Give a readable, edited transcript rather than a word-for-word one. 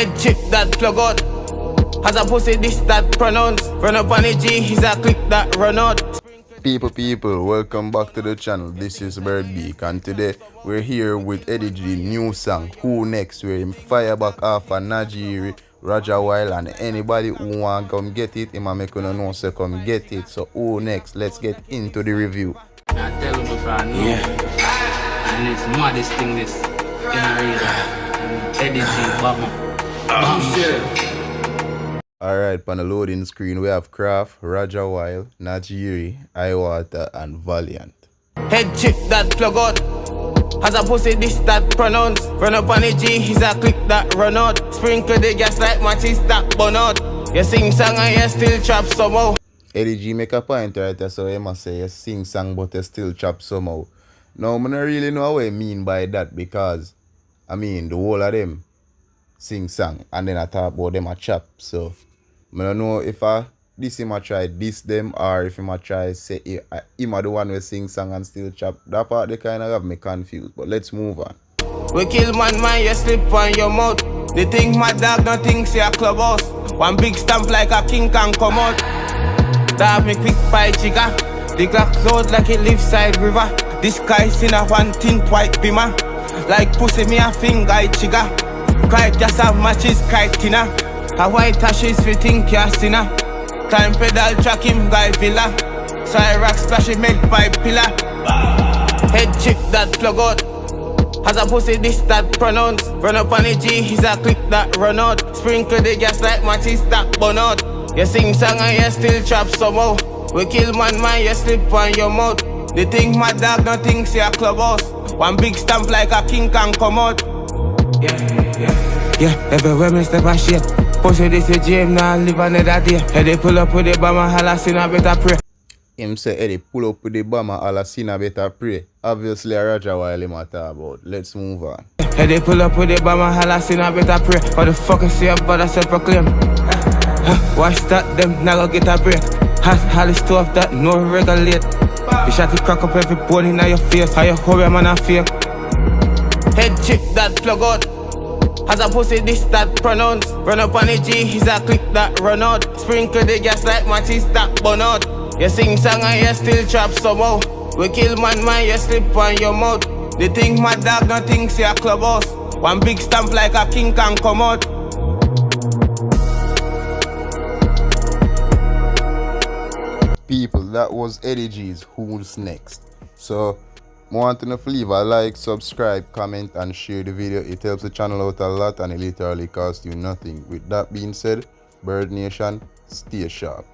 Head chip that plug out. Has a pussy this that pronounce. Run up on the G, he's a click that run out. People, welcome back to the channel. This is Beak, and today we're here with Eddy new song, Who Next, where him fire back off of Nigeria, Roger Wild, and anybody who want come get it, him a make you know so come get it. So who next? Let's get into the review. I tell you before I know. Yeah. And it's maddest thing this in a reason. Eddy, Bomma. Oh shit. Alright, on the loading screen we have Craft, Roger Wild, Najiri, Iwater, and Valiant. Head chip that plug out. Has a pussy this that pronounce. Run up on the G, he's a click that run out. Sprinkle the gas like matches that burn out. You sing song and you still chop somehow. Eddy make a point right there, so he must say you sing song but you still chop somehow. Now, I don't really know what I mean by that, because I mean the whole of them sing song and then I talk about them a chop. So I don't know if him a try diss them, or if him a try say him a the one who sing song and still chop. That part they kind of have me confused, but let's move on. We kill man, you slip on your mouth. They think my dog don't think say a clubhouse. One big stamp like a king can come out. Dab me quick pie chica. The clock load like it live side river. This guy in a one tint white beamer. Like pussy me a finger chica. Kite just have matches kite tina. A white ashes fi think castina. Time pedal track him guy villa. Side rock splash him make vibe pillar. Head chip that plug out. Has a pussy this that pronounce. Run up on the G, he's a click that run out. Sprinkle the gas like matches that burn out. You sing song and you still chop somehow. We kill man, you slip on your mouth. They think my dog don't think say a clubhouse. One big stamp like a king can come out. Yeah, everywhere me step a shit. Pussy this a gym, now live another day. Eddy pull up with the Bomma, holla sin a better pray. Him say Eddy pull up with the Bomma, holla sin a better pray. Obviously a Roger Wild him a talk about. Let's move on. Eddy pull up with the Bomma, holla sin a better pray. What the fuck is your brother self-proclaim? Watch that, them now go get a break. Hot holly stove that no regulate. You shot to crack up every bone in your face. How you hurry man a fake. Head chip that plug out. Has a pussy this that pronounce. Run up on the G, he's a click that run out. Sprinkle the gas like matches that burn out. You sing song and you still chop somehow. We kill man, you slip on your mouth. They think my dog don't think say a clubhouse. One big stamp like a king can come out. People, that was Eddy G's Who's Next. So I want to know if you leave a like, subscribe, comment, and share the video. It helps the channel out a lot and it literally costs you nothing. With that being said, Bird Nation, stay sharp.